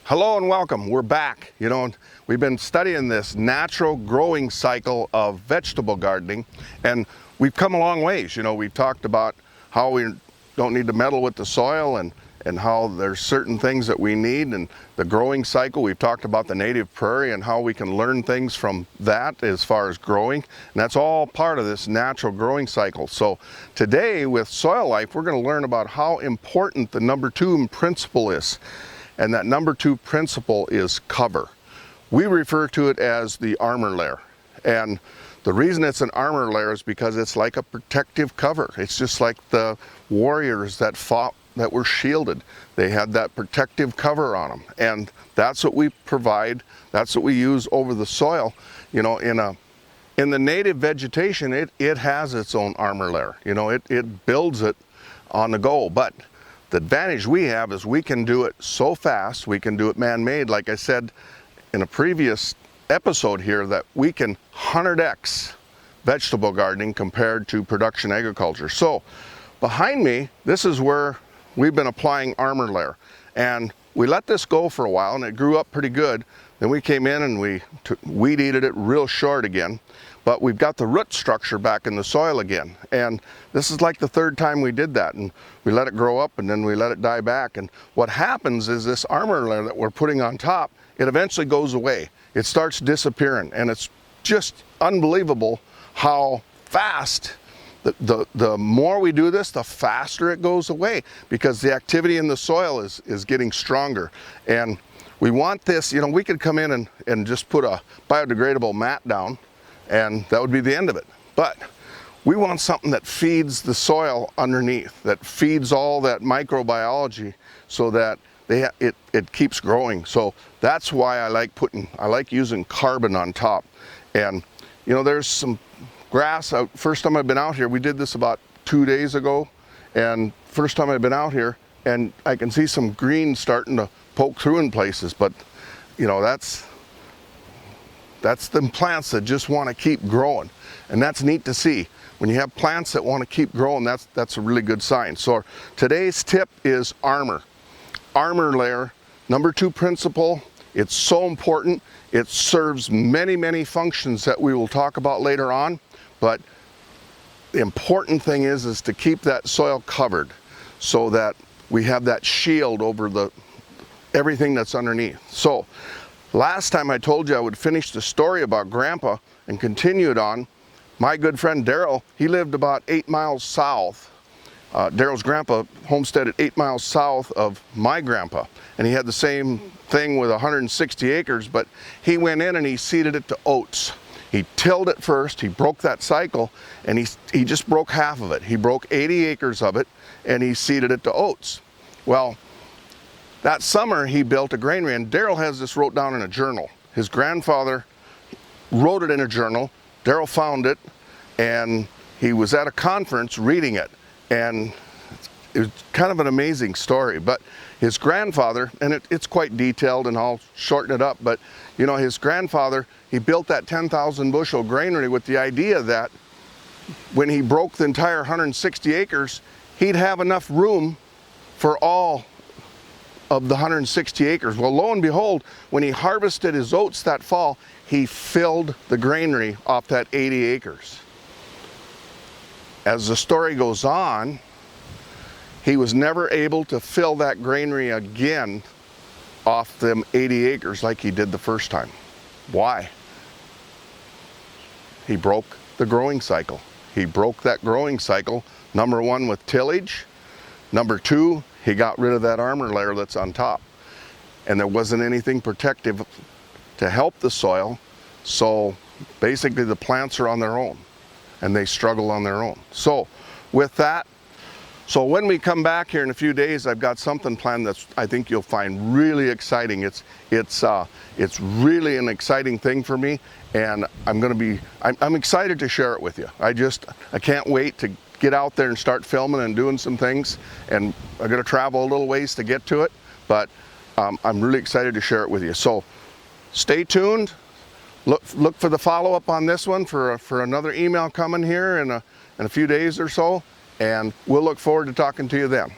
Hello and welcome. We're back. You know, we've been studying this natural growing cycle of vegetable gardening, and we've come a long ways. You know, we've talked about how we don't need to meddle with the soil and how there's certain things that we need and the growing cycle. We've talked about the native prairie and how we can learn things from that as far as growing. And that's all part of this natural growing cycle. So today with Soil Life, we're going to learn about how important the number 2 principle is. And that number 2 principle is cover. We refer to it as the armor layer. And the reason it's an armor layer is because it's like a protective cover. It's just like the warriors that fought, that were shielded. They had that protective cover on them. And that's what we provide. That's what we use over the soil. You know, in the native vegetation, it has its own armor layer. You know, it builds it on the go. But the advantage we have is we can do it so fast, we can do it man-made, like I said in a previous episode here, that we can 100x vegetable gardening compared to production agriculture. So behind me, this is where we've been applying armor layer. And we let this go for a while and it grew up pretty good. Then we came in and we weed-eated it real short again. But we've got the root structure back in the soil again. And this is like the 3rd time we did that. And we let it grow up and then we let it die back. And what happens is this armor layer that we're putting on top, it eventually goes away. It starts disappearing. And it's just unbelievable how fast, the more we do this, the faster it goes away, because the activity in the soil is getting stronger. And we want this, you know, we could come in and just put a biodegradable mat down, and that would be the end of it. But we want something that feeds the soil underneath, that feeds all that microbiology so that it keeps growing. So that's why I like using carbon on top. And you know, there's some grass out. First time I've been out here, we did this about 2 days ago, and first time I've been out here, and I can see some green starting to poke through in places. But you know, that's the plants that just want to keep growing, and that's neat to see. When you have plants that want to keep growing, that's a really good sign. So today's tip is armor layer, number 2 principle. It's so important. It serves many functions that we will talk about later on, but the important thing is to keep that soil covered so that we have that shield over everything that's underneath. So last time I told you I would finish the story about Grandpa and continue it on. My good friend Daryl, he lived about 8 miles south. Daryl's grandpa homesteaded 8 miles south of my grandpa, and he had the same thing with 160 acres, but he went in and he seeded it to oats. He tilled it first, he broke that cycle, and he just broke half of it. He broke 80 acres of it, and he seeded it to oats. Well, that summer he built a granary, and Daryl has this wrote down in a journal. His grandfather wrote it in a journal. Daryl found it, and he was at a conference reading it, and it was kind of an amazing story. But his grandfather, and it's quite detailed, and I'll shorten it up, but you know, his grandfather, he built that 10,000 bushel granary with the idea that when he broke the entire 160 acres, he'd have enough room for all of the 160 acres. Well, lo and behold, when he harvested his oats that fall, he filled the granary off that 80 acres. As the story goes on, he was never able to fill that granary again off them 80 acres like he did the first time. Why? He broke the growing cycle. He broke that growing cycle, number 1 with tillage, number 2, he got rid of that armor layer that's on top. And there wasn't anything protective to help the soil, so basically the plants are on their own and they struggle on their own. So with that, so when we come back here in a few days, I've got something planned that I think you'll find really exciting. It's really an exciting thing for me, and I'm excited to share it with you. I can't wait to get out there and start filming and doing some things, and I'm going to travel a little ways to get to it, but I'm really excited to share it with you. So stay tuned. Look for the follow-up on this one for another email coming here in a few days or so, and we'll look forward to talking to you then.